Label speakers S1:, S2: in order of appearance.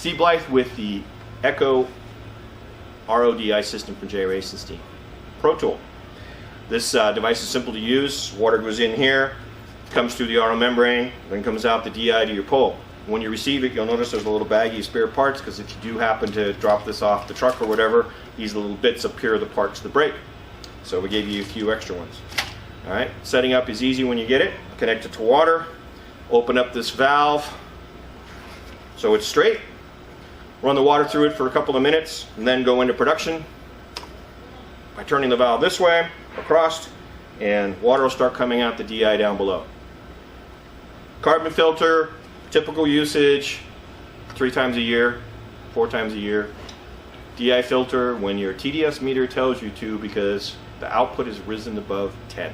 S1: Steve Blythe with the ECO RODI system from J.Racenstein. ProTool. This device is simple to use. Water goes in here, comes through the RO membrane, then comes out the DI to your pole. When you receive it, you'll notice there's a little baggie of spare parts, because if you do happen to drop this off the truck or whatever, these little bits up here are the parts to break. So we gave you a few extra ones. Alright, setting up is easy when you get it. Connect it to water, open up this valve so it's straight, run the water through it for a couple of minutes, and then go into production by turning the valve this way, across, and water will start coming out the DI down below. Carbon filter, typical usage, 3 times a year, 4 times a year. DI filter when your TDS meter tells you to, because the output has risen above 10.